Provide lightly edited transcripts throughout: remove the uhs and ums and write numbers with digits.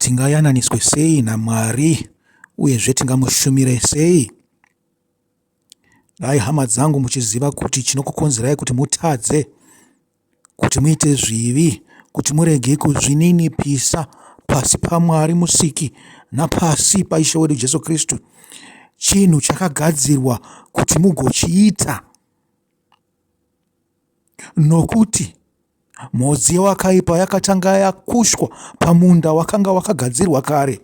Tingayananiswe sei naMwari uyezve tingamushumire sei? Dai hama dzangu muchiziva kuti chinokukonzerai kuti mutadze, kuti muite zvivi, kuti murege kuzvininipisa pasi paMwari musiki napasi paishe wedu Jesu Kristu, chinhu chakagadzirwa kuti mugochiita, nokuti mhodzi yewakaipa yakatanga yakushwa pamunda wakanga wakagadzirwa kare.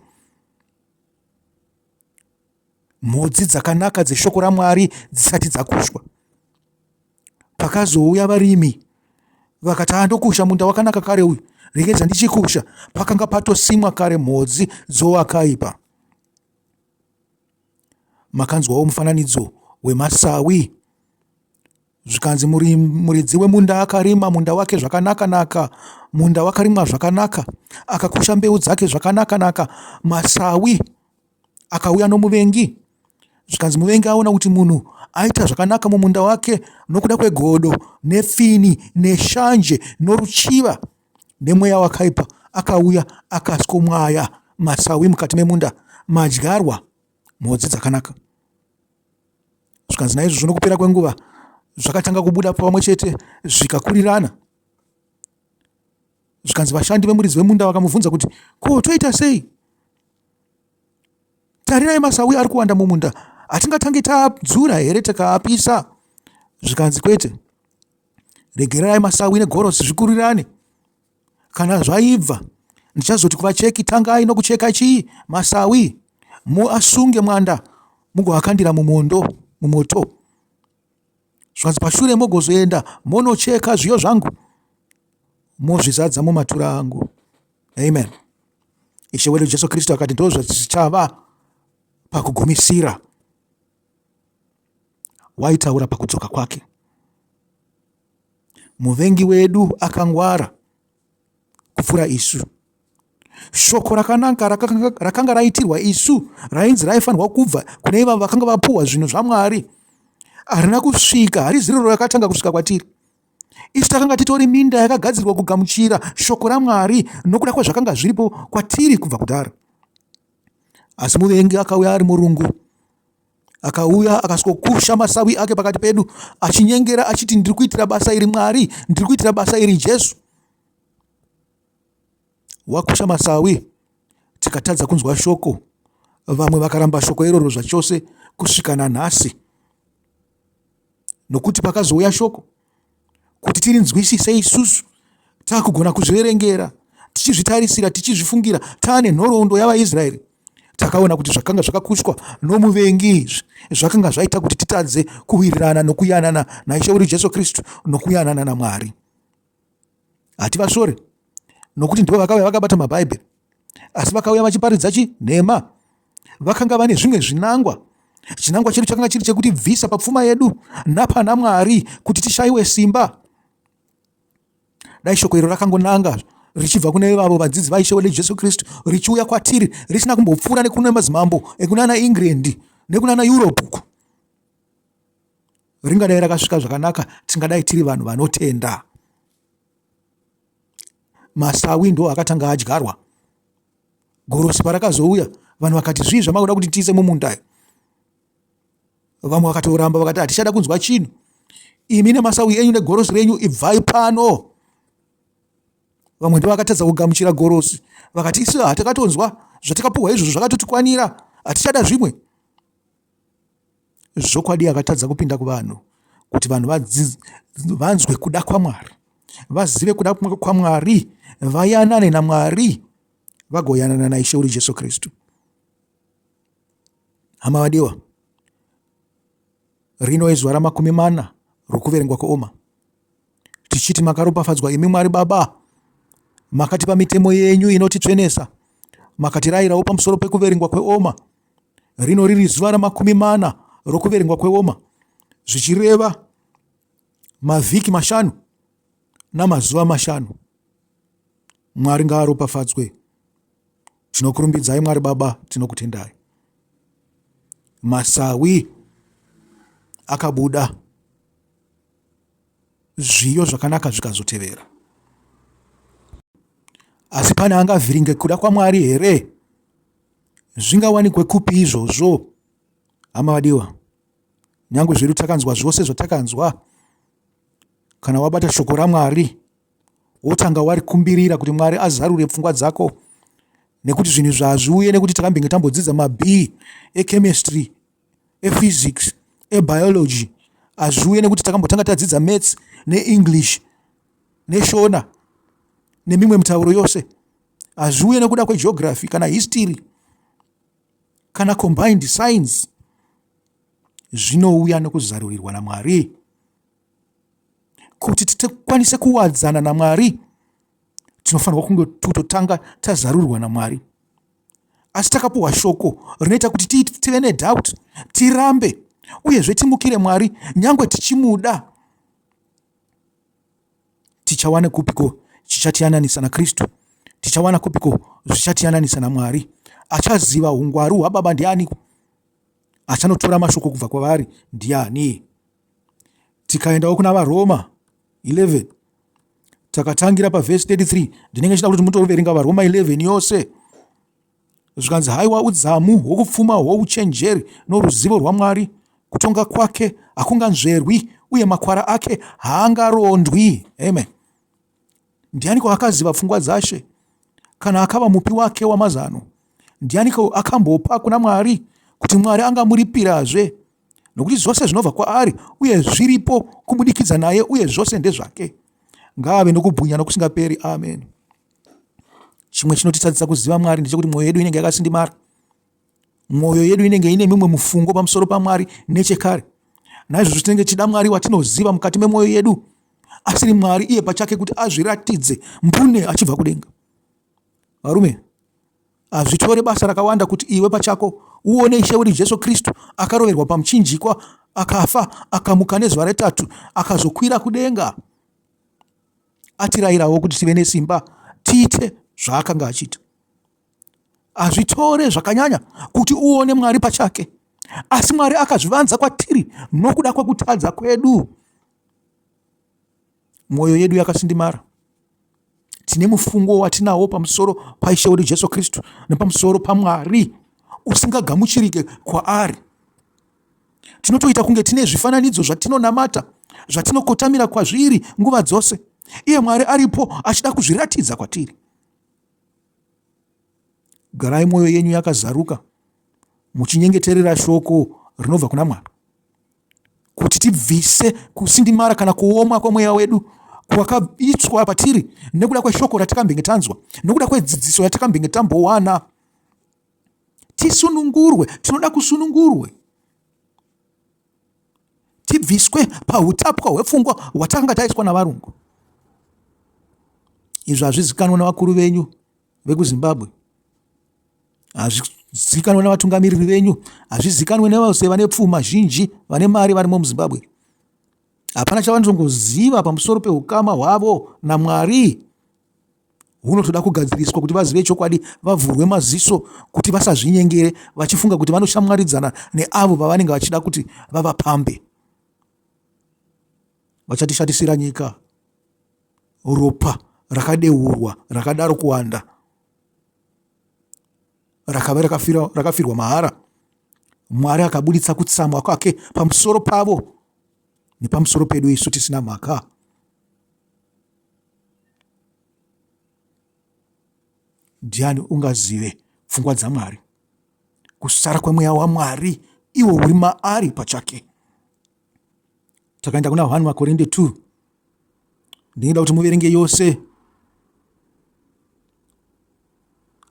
Mhodzi dzakanaka dzeshoko raMwari dzisati dzakushwa, pakazouya varimi vakati andokusha munda wakanaka kare uyu, regedza ndichikusha, pakanga patosimwa kare mhodzi dzowakaipa. Makanzwawo mufananidzo wemasawi, zvikanzi muridzi wemunda akarima munda wake zvakanaka-naka, munda wakarimwa zvakanaka, akakusha mbeu dzake zvakanaka-naka, masawi akauya nomuvengi. Zvikanzi muvengi aona kuti munhu aita zvakanaka mumunda wake nokuda kwegodo nepfini neshanje noruchiva nemweya wakaipa, akauya akaskomwaya masawi mukati memunda, madyarwa mhodzi dzakanaka. Zvikanzi naizvozvo nokupera kwenguva zvakatanga kubuda pamwe chete zvikakurirana. Zvikanzi vashandi vemuridzi wemunda vakamubvunza kuti, ko, toita sei? Tarirai masawi ari kuwanda mumunda, hatingatange tadzura here tikaapisa? Zvikanzi kwete, regererai masawi negorosi zvikurirane. Kana zvaibva ndichazoti kuvacheki, tangai nokucheka chii? Masawi. Muasunge mwanda mugoakandira mumoto. Zvikanzi pashure mogozoenda monocheka zviyo zvangu mozvizadza mumatura angu. Amen. Ishe wedu Jesu Kristu akati ndozvo zvichava pakugumisira. Waitaura pakudzoka kwake. Muvengi wedu akangwara kupfuura isu. Shoko rakanaka rakanga raitirwa isu, rainzi raifanirwa kubva kune iva vakanga vapuhwa zvinhu zvaMwari, harina kusvika, harizi riro rakatanga kusvika kwatiri. Isu takanga titori minda yakagadzirwa kugamuchira shoko raMwari nokuda kwezvakanga zviripo kwatiri kubva kudhara. Asi muvengi akauya ari murungu, akauya akasikokusha masawi ake pakati pedu, achinyengera achiti, ndiri kuitira basa iri Mwari, ndiri kuitira basa iri Jesu. Wakusha masawi, tikatadza kunzwa shoko. Vamwe vakaramba shoko iroro zvachose kusvika nanhasi, nokuti pakazouya shoko kuti tirinzwisise isusu, takugona kuzviverengera, tichizvitarisira, tichizvifungira, taane nhoroondo yavaIsraeri, takaona kuti zvakanga zvakakushwa nomuvengi zvakanga zvaita kuti titadze kuwirirana nokuyanana naishe wedu Jesu Kristu nokuyanana naMwari. Hativashore, nokuti ndivo vakauya vakabata maBhaibheri, asi vakauya vachiparidza chinhema. Vakanga vane zvimwe zvinangwa. Chinangwa chedu chakanga chiri chekuti bvisa papfuma yedu napana Mwari kuti tishayiwe simba. Dai shoko iro rakangonanga richibva kune vavo vadzidzi vaishe wedu Jesu Kristu richiuya kwatiri risina kumbopfuura nekune madzimambo ekunana England nekunana Europe uko, ringadai rakasvika zvakanaka, tingadai tiri vanhu vanotenda. Masawi ndo akatanga adyarwa. Gorosi parakazouya, vanhu vakati, zvii zvamakuda kuti tiise mumunda? Vamwe vakatoramba vakati, hatichada kunzwa chinhu. Imi nemasawi enyu negorosi renyu ibvai pano. Vamwe ndo vakatadza kugamuchira gorosi, vakati, isu hatakatonzwa zvatakapuhwa izvozvo zvakatotikwanira, hatichada zvimwe. Zvokwadi akatadza kupinda kuvanhu kuti vanhu vanzwe kuda kwaMwari, vazive kuda kwaMwari, vayanane naMwari, vagoyanana naishe wedu Jesu Kristu. Hama vadiwa, rino izuva ra40 rokuverengwa kweOmer, tichiti makaropafadzwa imi Mwari Baba, makatipa mitemo yenyu inotitsvenesa, makatirayirawo pamusoro pekuverengwa kweOmer. Rino riri zuva ra40 rokuverengwa kweOmer, zvichireva mavhiki 5 namazuva 5. Mwari ngaaropafadzwe. Tinokurumbidzai Mwari Baba, tinokutendai. Masawi akabuda, zviyo zvakanaka zvikazotevera. asi pane angavhiringe kuda kwaMwari here? Zvingawanikwe kupi izvozvo? Hama vadiwa, nyange zvedu takanzwa zvose zvatakanzwa, kana wabata shoko raMwari wotanga wari kumbirira kuti Mwari azarure pfungwa dzako, nekuti zvinhu zvazviuye nekuti takambenge tambodzidza mabhi echemistry, ephysics, ebiology, azviuye nekuti takambotanga tadzidza maths neEnglish neshona nemimwe mitauro yose, azviuye nekuda kwegeography kana history kana combined science. Zvinouya nekuzarurirwa naMwari. Kuti tikwanise kuwadzana naMwari, tinofanirwa kunge tutotanga tazarurirwa naMwari. Asi takapuwa shoko rinoita kuti tive nedoubt, tirambe uyezve timukire Mwari nyangwe tichimuda, tichawana kupiko chichatiyananisa naKristu? Tichawana kupiko zvichatiyananisa naMwari? Achaziva ungwaru hwababa ndiani? Achanotora mashoko kubva kwavari ndiani? Tikaendawo kuna VaRoma 11 takatangira pavhesi 33, ndinenge chida kuti mutoverenga VaRoma 11 yose. Zvikanzi haiwa udzamu hwokupfuma hwouchenjeri noruzivo rwaMwari, kutonga kwake hakunganzverwi uye makwara ake haangarondwi. Amen. Ndianiko akaziva pfungwa dzashe kana akava mupi wake wamazano? Ndianiko akambopa kuna Mwari kuti Mwari angamuripirazve? Nokuti zvose zvinobva kwaari uye zviripo kubudikidza naye uye zvose ndezvake. Ngave nokubwinya nokusingaperi. Amen. Chimwe chinotitadzisa kuziva Mwari ndechekuti mwoyo yedu inenge yakasindimara. Mwoyo yedu inenge ine mimwe mufungo pamusoro paMwari nechekare. Naizvozvo tinenge chida Mwari watinoziva mukati memwoyo yedu, asiri Mwari iye pachake kuti azviratidze mbune achibva kudenga. Varume, hazvitore basa rakawanda kuti iwe pachako uone Ishe wedu Jesu Kristu akaroverwa pamuchinjikwa, akafa, akamuka nezuva retatu, akazokwira kudenga, atirayirawo kuti tive nesimba tiite zvaakanga achiita. Hazvitore zvakanyanya kuti uone Mwari pachake, asi Mwari akazvivanza kwatiri nokuda kwekutadza kwedu. Mwoyo yedu yakasindimara. Tine mufungo watinawo pamusoro paIshe wedu Jesu Kristu nepamusoro paMwari usingagamuchirike kwaari. Tinotoita kunge tine zvifananidzo zvatinonamata, zvatinokotamira kwazviri nguva dzose, iye Mwari aripo achida kuzviratidza kwatiri. Garai mwoyo yenyu yakazaruka muchinyengeterera shoko rinobva kuna Mwari, kuti tibvise kusindimara kana kuoma kwemweya wedu kwakaitswa patiri nekuda kweshoko ratakambenge tanzwa, nekuda kwedzidziso yatakambenge tambowana. Tisunungurwe, tinoda kusunungurwe, tibviswe pahutapwa hwepfungwa hwatakanga taiswa navarungu. Izvi hazvizikanwa navakuru venyu vekuZimbabwe, hazvizikanwa navatungamiriri venyu, hazvizikanwe nevose vane pfuma zhinji, vane mari varimo muZimbabwe. Hapana chavanozongoziva pamusoro pehukama hwavo naMwari. Hunotoda kugadziriswa kuti vazive chokwadi, vavhurwe maziso kuti vasazvinyengere vachifunga kuti vanoshamwaridzana neavo vavanenge vachida kuti vavapambe. Vachatishatisira nyika. Ropa rakadeurwa rakadaro kuwanda, rakava rakafirwa mahara. Mwari akabuditsa kutsamwa kwake pamusoro pavo nepamusoro pedu isu tisina mhaka. Ndiani ungazive pfungwa dzaMwari? Kusara kwemweya waMwari iwo uri maari pachake. Takaenda kuna vanhu vaKorinde 2. Ndinoda kuti muverenge yose,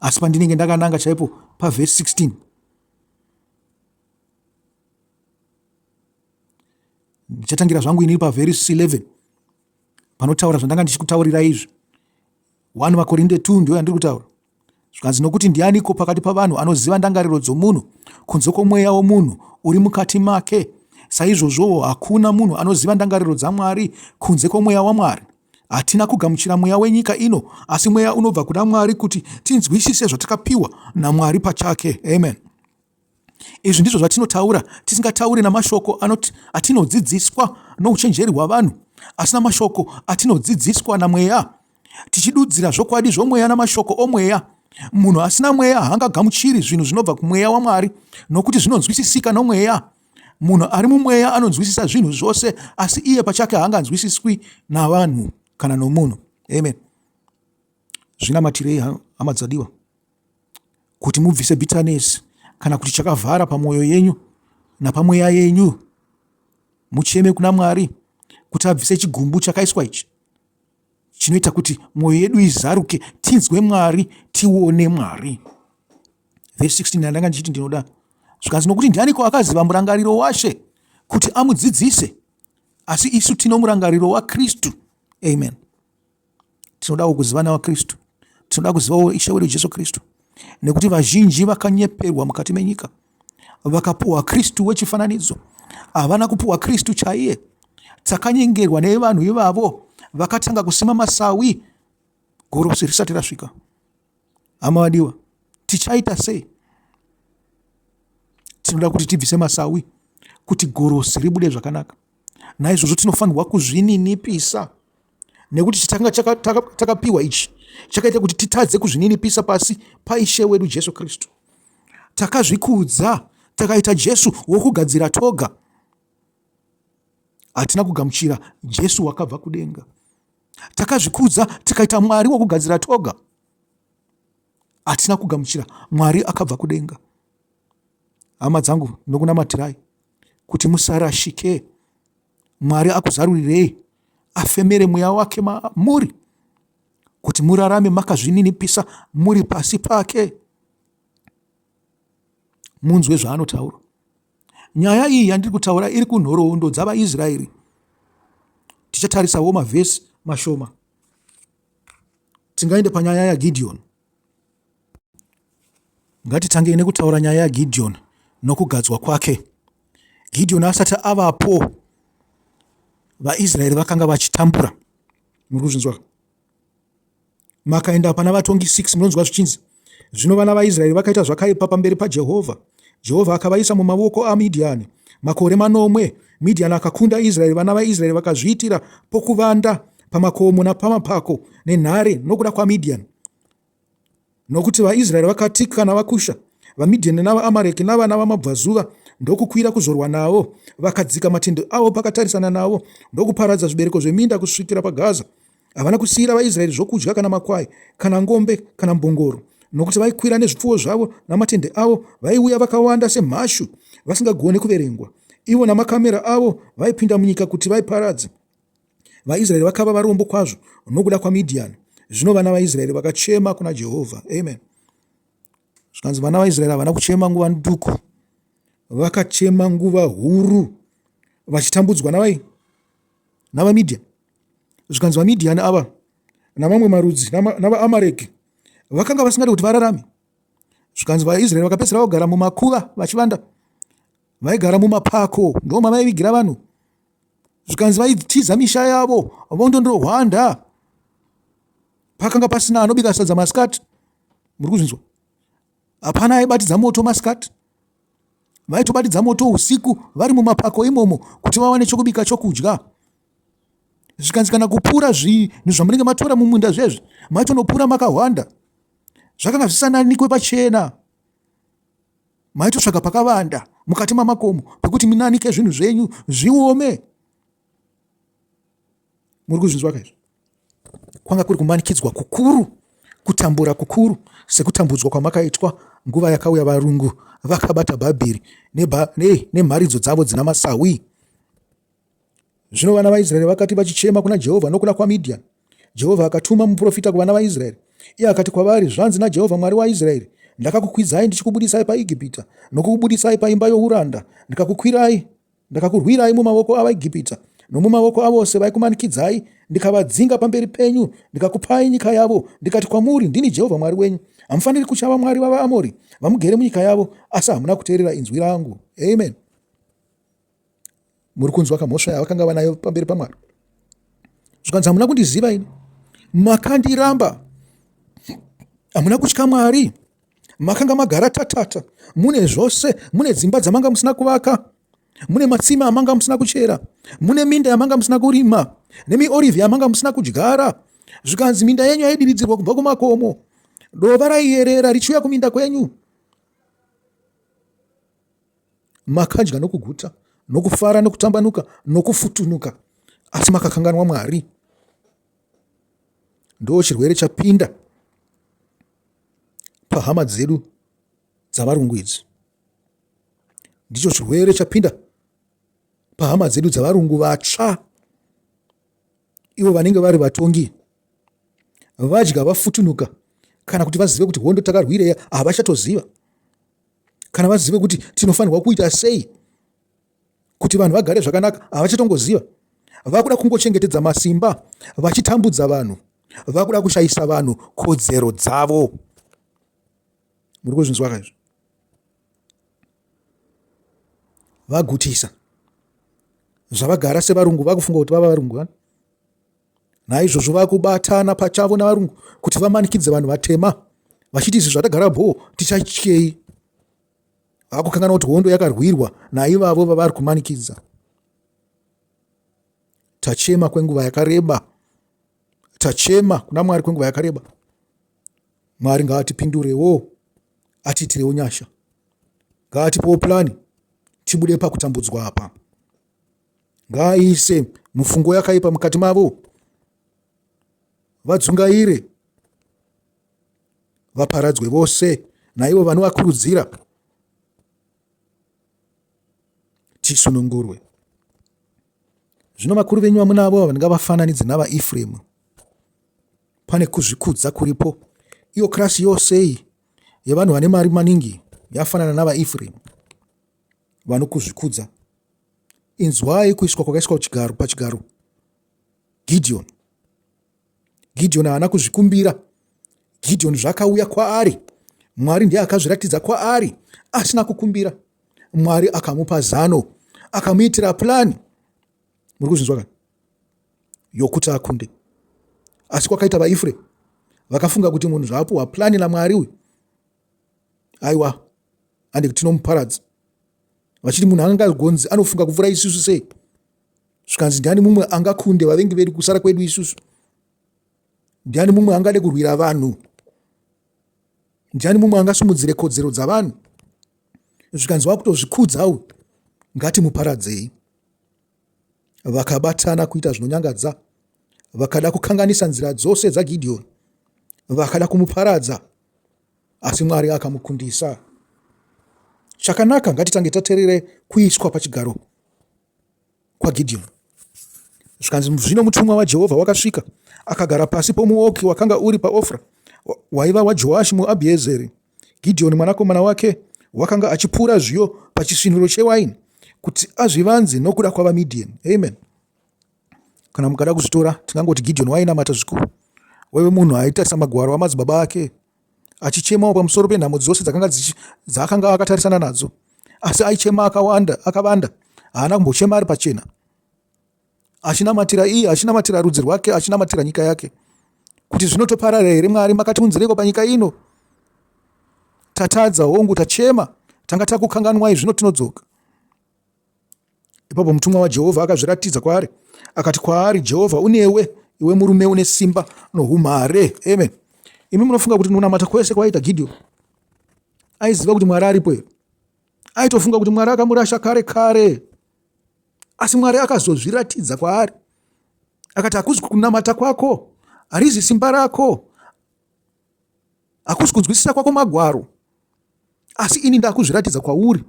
asi pandinenge ndakananga chaipo pavhesi 16. Ndichatangira zvangu inini pavhesi 11 panotaura zvandanga ndichikutaurira izvi. 1 vaKorinde 2 ndio yandiri kutaura. Zvikanzi nokuti ndianiko pakati pavanhu anoziva ndangariro dzomunhu kunze kwomweya womunhu uri mukati make? Saizvozvo hakuna munhu anoziva ndangariro dzaMwari kunze kwomweya waMwari. Hatina kugamuchira mweya wenyika ino, asi mweya unobva kuna Mwari kuti tinzwisise zvatakapiwa naMwari pachake. Amen. Izvi ndizvo zvatinotaura, tisingatauri namashoko atinodzidziswa nouchenjeri hwavanhu, asi namashoko atinodzidziswa namweya, tichidudzira zvokwadi zvomweya namashoko omweya. Munhu asina mweya haangagamuchiri zvinhu zvinobva kumweya waMwari, nokuti zvinonzwisisika nomweya. Munhu ari mumweya anonzwisisa zvinhu zvose, asi iye pachake haanganzwisiswi navanhu kana nomunhu. Amen. Zvinamatirei hama dzadiwa, kuti mubvise bitterness kana kuti chakavhara pamwoyo yenyu napamweya yenyu. Mucheme kuna Mwari kuti abvise chigumbu chakaiswa ichi, chinoita kuti mwoyo yedu izaruke, tinzwe Mwari, tione Mwari. Verse 16 ndanga ndichiti ndinoda zvikanzi, nokuti ndianiko akaziva murangariro waShe kuti amudzidzise, asi isu tino murangariro waKristu. Amen. Tinodawo kuziva nawaKristu, tinoda kuzivawo Ishe wedu Jesu Kristu, nekuti vazhinji vakanyeperwa mukati menyika, vakapuwa Kristu wechifananidzo, havana kupuwa Kristu chaiye. Takanyengerwa nevanhu ivavo vakatanga kusima masawi gorosi risati rasvika. Hama vadiwa, tichaita sei? Tinoda kuti tibvise masawi kuti gorosi ribude zvakanaka. Naizvozvo tinofanirwa kuzvininipisa, nekuti chitanga takapiwa ichi chakaita kuti titadze kuzvininipisa pasi paIshe wedu Jesu Kristu. Takazvikudza takaita Jesu wokugadzira toga. Hatina kugamuchira Jesu wakabva kudenga. Takazvikudza tikaita Mwari wokugadzira toga. Hatina kugamuchira Mwari akabva kudenga. Hama dzangu, nokunamatirai kuti musarashike. Mwari akuzarurirei afemere mweya wake muri, kuti murarame makazvininipisa muri pasi pake. Munzwe zvaanotaura. Nyaya iyi yandiri kutaura iri kunhoroondo dzavaIsraeri. Tichatarisawo mavhesi mashoma. Tingaende panyaya yaGideon. Ngatitange nekutaura nyaya yaGideon nokugadzwa kwake. Gideon asati avapo, vaIsraeri vakanga vachitambura. Muri kuzvinzwa? Makaenda pana vatongi 6 munonzwa zvichinzi, zvino vana vaIsraeri vakaita zvakaipa pamberi paJehovha. Jehovha akavaisa mumavoko aMidhiani makore 9. Midhiani akakunda Israeri, vana vaIsraeri vakazviitira pokuvanda pamakomo napamapako nenhare nokuda kwaMidhiani. Nokuti vaIsraeri vakati kana vakusha vaMidhiani navaAmareki navana vamabvazuva ndokukwira kuzorwa navo, vakadzika matende avo pakatarisana navo, ndokuparadza zvibereko zveminda kusvikira paGaza. Havana kusiyira vaIsraeri zvokudya kana makwai kana ngombe kana mbongoro, nokuti vaikwira nezvipfuwo zvavo namatende avo. Vaiuya vakawanda semhashu vasingagoni kuverengwa. Ivo namakamera avo vaipinda munyika kuti vaiparadze. VaIsraeri vakava varombo kwazvo nokuda kwaMidhiani. Zvino vana vaIsraeri vakachema kuna Jehovha. Amen. Zvikanzi vana vaIsraeri havana kuchema nguva duku, vakachema nguva huru, vachitambudzwa navaMidhiani. Zvikanzi vaMidhiani ava namamwe marudzi navaAmareki vakanga vasingadi kuti vararame. Zvikanzi vaIsraeri vakapedzisira kugara mumakuva vachivanda. Vaigara mumapako, ndo mavaivigira vanhu. Zvikanzi vaitiza misha yavo vondondohwanda. Pakanga pasina anobika sadza masikati. Muri kuzvinzwa? Hapana aibatidza moto masikati. Vaitobatidza moto usiku vari mumapako imomo kuti vawane chokubika chokudya. Zvikanzi kana kupura zvinhu zvamunenge matora mumunda zvezvi, maitonopura makahwanda. Zvakanga zvisananikwe pachena. Maitotsvaga pakavanda mukati mamakomo pekuti munanike zvinhu zvenyu zviome. Muri kuzvinzwa kaizvo? Kwanga kuri kumanikidzwa kukuru, kutambura kukuru, sekutambudzwa kwamakaitwa nguva yakauya varungu vakabata Bhabhiri nemharidzo dzavo dzina masawi. Zvino vana vaIsraeri vakati vachichema kuna Jehovha nokuda kwaMidhiani, Jehovha akatuma muprofita kuvana vaIsraeri. Iye akati kwavari, zvanzi naJehovha Mwari waIsraeri, ndakakukwidzai ndichikubudisai paIgipita nokukubudisai paimba youranda. Ndakakurwirai mumavoko avaIgipita nomumavoko avose vaikumanikidzai, ndikavadzinga pamberi penyu, ndikakupai nyika yavo. Ndikati kwamuri, ndini Jehovha Mwari wenyu. Hamufaniri kuchava mwari vavaAmori vamugere munyika yavo, asi hamuna kuteerera inzwi rangu. Amen. Muri kunzwa kamhosva yavakanga vanayo pamberi paMwari. Zvikanzi hamuna kundiziva ini, makandiramba, hamuna kutya Mwari, makanga magara tatata, mune zvose, mune dzimba dzamanga musina kuvaka, mune matsime amanga musina kuchera, mune minda yamanga musina kurima, nemiorivhi yamanga musina kudyara. zvikanzi minda yenyu yaidiridzirwa kubva kumakomo, dova raiyerera richiuya kuminda kwenyu. Makadya nokuguta, nokufara, nokutambanuka, nokufutunuka, asi makakanganwa Mwari. Ndo chirwere chapinda pahama dzedu dzavarungu idzi. Ndicho chirwere chapinda pahama dzedu dzavarungu vatsva, ivo vanenge vari vatongi. Vadya vafutunuka, kana kuti vazive kuti hondo takarwireya havachatoziva, kana vazive kuti tinofanirwa kuita sei kuti vanhu vagare zvakanaka havachatongoziva. Vakuda kungochengetedza masimba, vachitambudza vanhu, vakuda kushayisa vanhu kodzero dzavo. Muri kuzvinzwa kaizvo? Vagutisa zvavagara sevarungu, vakufunga kuti vava varungu. Naizvozvo vakubatana pachavo navarungu kuti vamanikidze vanhu vatema, vachiti izvi zvatagara bho tichatyei. Vakukangana kuti hondo yakarwirwa naivavo vavari kumanikidza. Tachema kwenguva yakareba, tachema kuna Mwari kwenguva yakareba. Mwari ngaatipindurewo, atiitirewo nyasha, ngaatipewo plani, tibude pakutambudzwa apa. Ngaaise mufungo yakaipa mukati mavo, vadzungaire, vaparadzwe vose naivo vanovakurudzira. Tisunungurwe. Zvino vakuru venyu vamunavo vanenge vafananidze navaEfuremu. Pane kuzvikudza kuripo. Iyo klasi yose yevanhu vane mari maningi yafanana navaEfuremu, vanokuzvikudza. Inzwai kuiswa kwakaiswa pachigaro Gideon. Gideon haana kuzvikumbira. Gideon zvakauya kwaari, Mwari ndiye akazviratidza kwaari asina kukumbira. Mwari akamupa zano, akamuitira plani. Muri kuzvinzwa yokuti akunde. Asi kwakaita vaEfuremu vakafunga kuti munhu zvaapuwa plani naMwari uyu, aiwa, hande kuti tinomuparadza. Vachiti munhu angagonzi anofunga kupfuura isusu sei. Zvikanzi ndiani mumwe angakunde vavengi vedu kusara kwedu isusu? Ndiani mumwe angade kurwira vanhu? Ndiani mumwe angasumudzire kodzero dzavanhu? Zvikanzi vakutozvikudzawo, ngatimuparadzei. Vakabatana kuita zvinonyangadza, vakada kukanganisa nzira dzose dzaGidheoni, vakada kumuparadza, asi Mwari akamukundisa. Chakanaka, ngatitange tateerere kuiswa pachigaro kwaGidheoni. Zvikanzi zvino mutumwa waJehovha wakasvika akagara pasi pomuouki wakanga uri paOfra, waiva waJoashi muAbhiezeri. Gidheoni mwanakomana wake wakanga achipura zviyo pachisviniro chewaini kuti azvivanze nokuda kwavaMidhiani. Amen. Kana mukada kuzvitora, tingangoti Gidheoni wainamata zvikuru. Wewe munhu aita samagwaro amadzibaba ake, achichemawo pamusoro penhamo dzose dzakanga akatarisana nadzo, asi aichema akavanda, haana kumbochema ari pachena, achinamatira iye, achinamatira rudzi rwake, achinamatira nyika yake. Kuti zvinotoparara here Mwari, makatiunzireko panyika ino? Tatadza hongu, tachema, tanga takukanganwai, zvino tinodzoka. Ipapo mutumwa waJehovha akazviratidza kwaari, akati kwaari, Jehovha unewe, iwe murume une simba noumhare. Amen. Imi munofunga kuti kunamata kwese kwaita Gidheoni aiziva kuti Mwari aripo here? Aitofunga kuti Mwari akamurasha kare kare. Asi Mwari akazozviratidza kwaari, akati hakuzi kunamata kwako, harizi simba rako, hakuzi kunzwisisa kwako magwaro, asi ini ndakuzviratidza kwauri,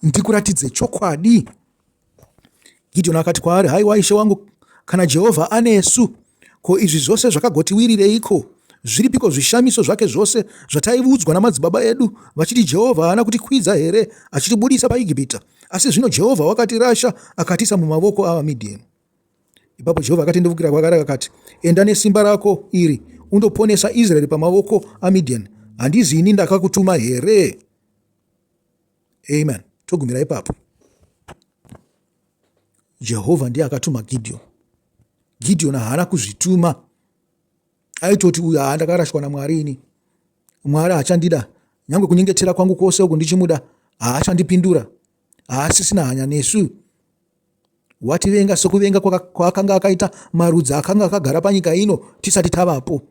ndikuratidze chokwadi. Gidheoni akati kwaari, haiwa ishe wangu, kana Jehovha anesu, ko izvi zvose zvakagotiwirireiko? Zviripiko zvishamiso zvake zvose zvataiudzwa namadzibaba edu vachiti Jehovha haana kutikwidza here achitibudisa paIgipita? Asi zvino Jehovha wakatirasha akatiisa mumavoko avaMidhiani. Ipapo Jehovha akatendevukira kwaari akati, enda nesimba rako iri undoponesa Israeri pamavoko aMidhiani. Handizi ini ndakakutuma here? Amen. Togumira ipapo. Jehovha ndiye akatuma Gidheoni. Gidheoni haana kuzvituma. Aitoti uyu ndakarashwa naMwari ini, Mwari haachandida, nyange kunyengetera kwangu kwose uku ndichimuda haachandipindura, haasisina hanya nesu. wativenga sokuvenga kwaakanga akaita marudzi akanga akagara panyika ino tisati tavapo.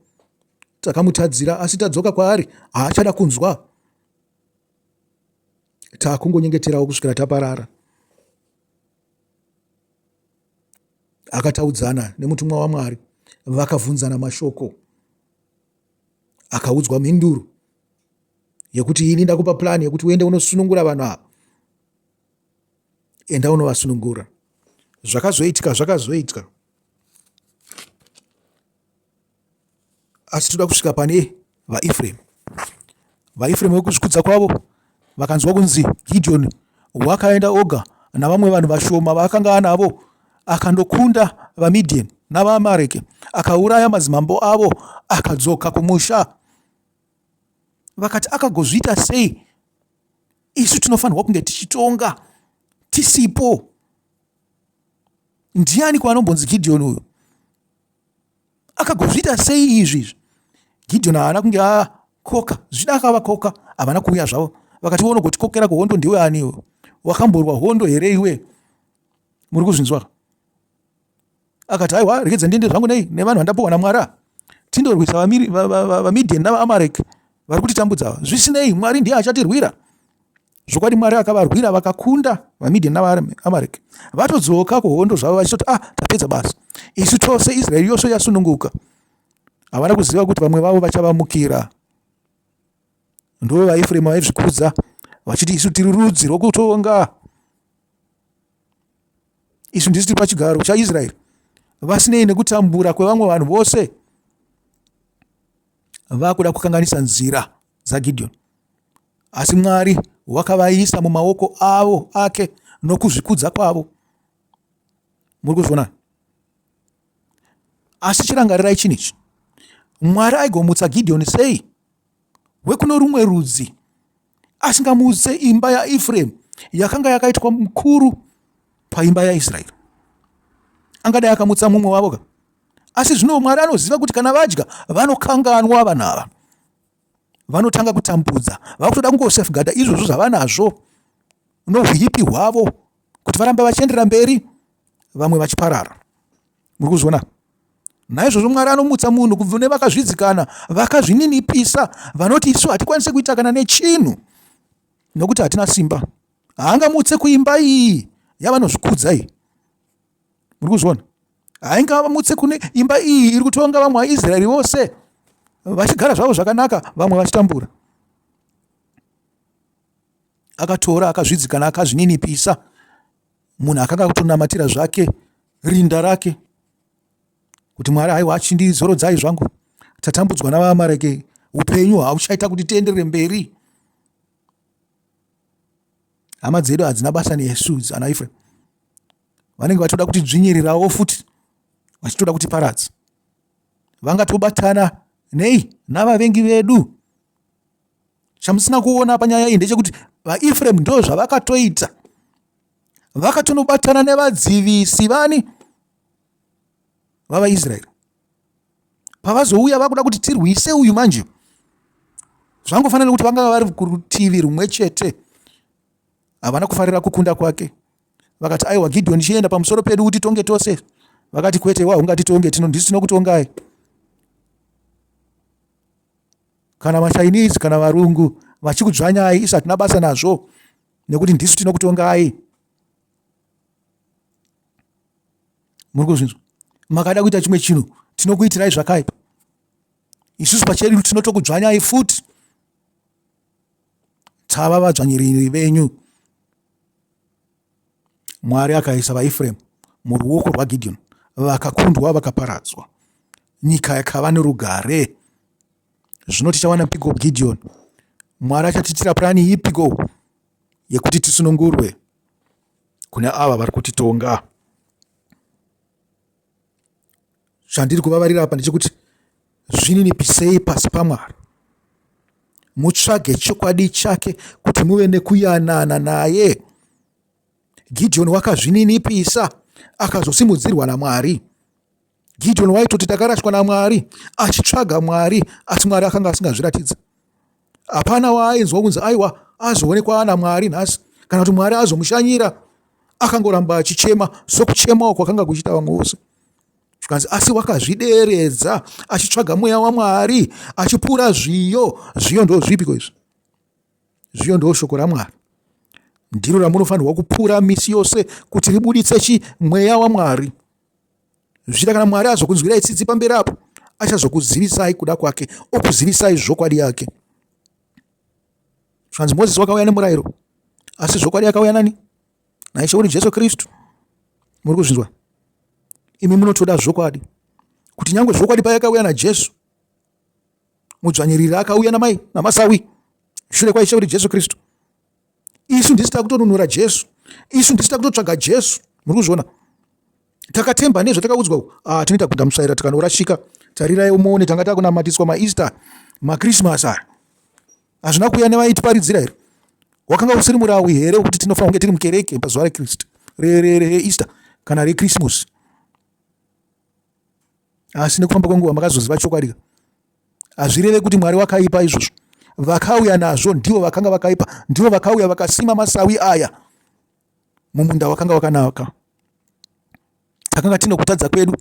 Takamutadzira, asi tadzoka kwaari haachada kunzwa. Takungonyengeterawo kusvikira taparara. Akataudzana nemutumwa waMwari, vakavhunzana mashoko. Akaudzwa mhinduro yekuti ini ndakupa plani yekuti uende unosunungura vanhu ava. Enda unovasunungura. Zvakazoitika. Asi toda kusvika pane vaEfremu. VaEfremu vekuzvikudza kwavo vakanzwa kunzi Gideon wakaenda oga navamwe vanhu vashoma vaakanga anavo, akandokunda vaMidian navaAmareki, akauraya madzimambo avo, akadzoka kumusha. Vakati akagozviita sei? Isu tinofanirwa kunge tichitonga tisipo. Ndiani kwaanombonzi Gideon uyu? Akagozviita sei izvi? Gideon haana kunge akoka, zvida akavakoka, havana kuuya zvavo. Vakati wonogotikokera kuhondo ndiwe aniwe? Wakamborwa hondo here iwe? Muri kuzvinzwa? Akati aiwa, rekedza ndiende zvangu nei nevanhu vandapiwa naMwari, tindorwisa vaMidian navaAmareki vari kutitambudza. Zvisinei, Mwari ndiye achatirwira. Zvokwadi Mwari akavarwira, vakakunda vaMidian navaAmareki. Vatodzoka kuhondo zvavo vachitoti tapedza basa, isu tose Israeri yose yasununguka. Havana kuziva kuti vamwe vavo vachavamukira. Ndo vaEfremu vaizvikudza vachiti isu tiri rudzi rwokutonga, isu ndisi tiri pachigaro chaIsraeri, vasinei nekutambura kwevamwe vanhu vose. Vakuda kukanganisa nzira dzaGideon, asi Mwari wakavaisa mumaoko avo ake nokuzvikudza kwavo. Muri kuzviona? Asi chirangarirai chinichi, Mwari aigomutsa Gideon sei wekuno rumwe rudzi, asingamutse imba yaEfremu yakanga yakaitwa mukuru paimba yaIsraeri? Angadai akamutsa mumwe wavo. Asi zvino Mwari anoziva kuti kana vadya vanokanganwa vanhu ava, vanotanga kutambudza, vakutoda kungosafeguarda izvozvo zvavanazvo nohuipi hwavo kuti varambe vachienderera mberi, vamwe vachiparara. Muri kuzviona? Naizvozvo Mwari anomutsa munhu kubva kune vakazvidzikana, vakazvininipisa, vanoti isu hatikwanisi kuita kana nechinhu nokuti hatina simba. Haangamutse kuimba iyi yavanozvikudza iyi. Muri kuzviona? Haingamutse kune imba iyi iri kutonga vamwe vaIsraeri vose vachigara zvavo zvakanaka, vamwe vachitambura. Akatora akazvidzikana, akazvininipisa, munhu akanga kutonamatira zvake rinda rake kuti Mwari haiwa chindizorodzai zvangu, tatambudzwa navaAmareki, upenyu hauchaita kuti tienderere mberi. Hama dzedu hadzina basa nesu ana Efremu, vanenge vachitoda kuti dzvinyirirawo futi, vachitoda kuti paradza. Vangatobatana nei navavengi vedu. Chamusina kuona panyaya iyi ndechekuti vaEfremu ndo zvavakatoita, vakatonobatana nevadzivisi vani vavaIsraeri. Pavazouya vakuda kuti tirwise uyu manje, zvangofanira kuti vanga vari kurutivi rumwe chete, havana kufarira kukunda kwake. Vakati aiwa Gideon chienda pamusoro pedu kuti tonge tose. Vakati kwete, ungatitonge, ndisi tinokutongai. Kana maChinese kana varungu vachikudzvanyai, isu hatina basa nazvo nekuti ndisu tinokutongai. Muri kuzvinzwa? Makada kuita chimwe chinhu, tinokuitirai zvakaipa. Isusu pachedu tinotokudzvanyai futi. Tava vadzvanyiriri venyu. Mwari akaisa vaEfremu muruoko rwaGideon, vakakundwa, vakaparadzwa. Nyika yakava nerugare. Zvino tichawana piko Gideon? Mwari achatitira plani ipiko yekuti tisunungurwe kune ava vari kutitonga? Chandiri kuvavarira apa ndechekuti zvininipisei pasi paMwari, mutsvage chokwadi chake kuti muve nekuyanana naye. Gideon wakazvininipisa, akazosimudzirwa naMwari. Gideon waitoti takarashwa naMwari, achitsvaga Mwari, asi Mwari akanga asingazviratidza. Hapana waainzwa kunzi aiwa azoonekwa naMwari nhasi, kana kuti Mwari azomushanyira akangoramba achichema sokuchemawo kwakanga kuchiita vamwe vose. Zvikanzi asi wakazvideredza achitsvaga mweya waMwari achipfuura zviyo. Zviyo ndo zvipiko izvi? Zviyo ndo shoko raMwari, ndiro ramunofanirwa kupfuura misi yose kuti ribuditse mweya waMwari. Zvita kana Mwari azokunzwirai tsitsi pamberi apo, achazokuzivisai kuda kwake, okuzivisai zvokwadi yake. Zvikanzi Mozisi wakauya nemurayiro, asi zvokwadi akauya nani? naIshe wedu Jesu Kristu. Muri kuzvinzwa? Imi munotoda zvokwadi, kuti nyangwe zvokwadi payakauya naJesu, mudzvanyiriri akauya namai namasawi shure kwaIshe wedu Jesu Kristu. Isu ndisi takutonunura Jesu, isu ndisi takutotsvaga Jesu. Muri kuzviona? Takatemba nezvatakaudzwa, tinoita kundamutsvaira tikanorashika. Tarirai umuone tanga takunamatiswa maEaster, maKrismas aya. Hazvina kuuya nevaitiparidzira here? Wakanga usiri murawi here kuti tinofanira kunge tiri mukereke pazuva reKristu, reEaster kana reChristmas? Asi nekufamba kwenguva makazoziva chokwadi. Hazvireve kuti Mwari wakaipa izvozvo. Vakauya nazvo ndivo vakanga vakaipa, ndivo vakauya vakasima masawi aya mumunda wakanga wakanaka. Takanga tino kutadza kwedu,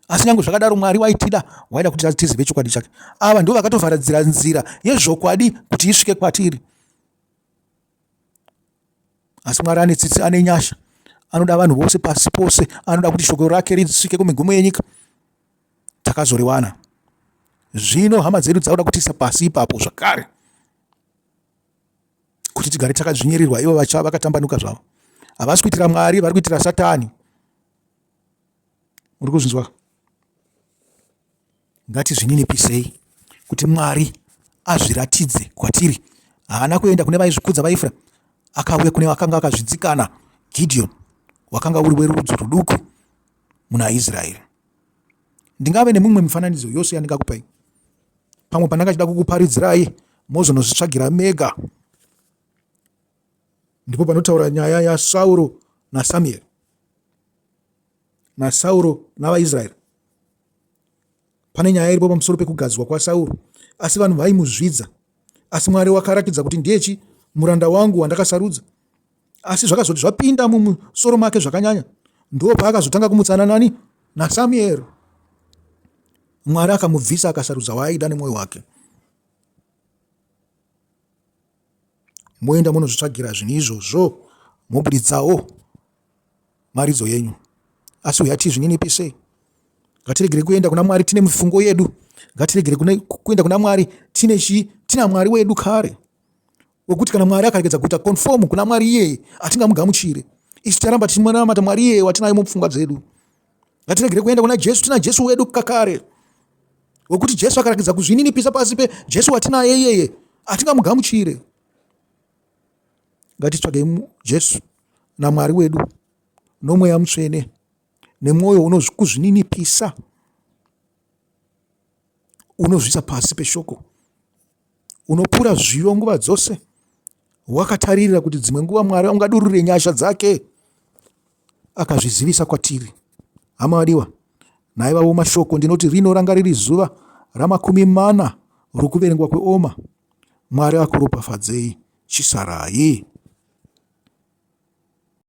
asi nyange zvakadaro Mwari waitida, waida kuti tizive chokwadi chake. Ava ndivo vakatovharadzira nzira yezvokwadi kuti isvike kwatiri. Asi Mwari ane tsitsi, ane nyasha, anoda vanhu vose pasi pose, anoda kuti shoko rake risvike kumigumo yenyika. Takazoriwana. Zvino hama dzedu dzakuda kutiisa pasi ipapo zvakare, kuti tigare takadzvinyirirwa. Ivo vakatambanuka zvavo, havasi kuitira Mwari, vari kuitira Satani. Muri kuzvinzwa? Ngatizvininipisei kuti Mwari azviratidze kwatiri. Haana kuenda kune vaizvikudza vaIsraeri, akauya kune vakanga vakazvidzikana. Gideon wakanga uri werudzi ruduku muna Israeri. Ndingave nemumwe mufananidzo yose yandingakupai. Pamwe pandakachida kukuparidzirai mozonozvitsvagira mega, ndipo panotaura nyaya yaSauro naSamueri, naSauro navaIsraeri. Pane nyaya iripo pamusoro pekugadzwa kwaSauro, asi vanhu vaimuzvidza. Asi Mwari wakaratidza kuti ndiye muranda wangu wandakasarudza. Asi zvakazoti zvapinda mumusoro make zvakanyanya, ndo paakazotanga kumutsana nani? naSamueri. Mwari akamubvisa akasarudza waaida nemwoyo wake. Moenda munozvitsvagira zvinhu izvozvo, mobuditsawo maridzo yenyu. Asi uya tizvininipisei. Ngatiregere kuenda kuna Mwari tine mifungo yedu. Ngatiregere kuenda kuna Mwari tina Mwari wedu kare, wekuti kana Mwari akaregedza kuita conform kuna Mwari iyeye, hatingamugamuchire. Isu taramba tichimunamata Mwari iyeye watinaye mupfungwa dzedu. Ngatiregere kuenda kuna Jesu, tina Jesu wedu kakare, wekuti Jesu akaregedza kuzvininipisa pasi peJesu watinaye iyeye, hatingamugamuchire. Ngatitsvage Jesu naMwari wedu nomweya mutsvene nemwoyo unokuzvininipisa, unozvisa pasi peshoko, unopfuura zviyo nguva dzose, wakatarira kuti dzimwe nguva Mwari ungadurure nyasha dzake akazvizivisa kwatiri. Hama vadiwa, naivawo mashoko ndinoti rino ranga riri zuva ra40 rokuverengwa kweOmer. Mwari akuropafadzei. Chisarai.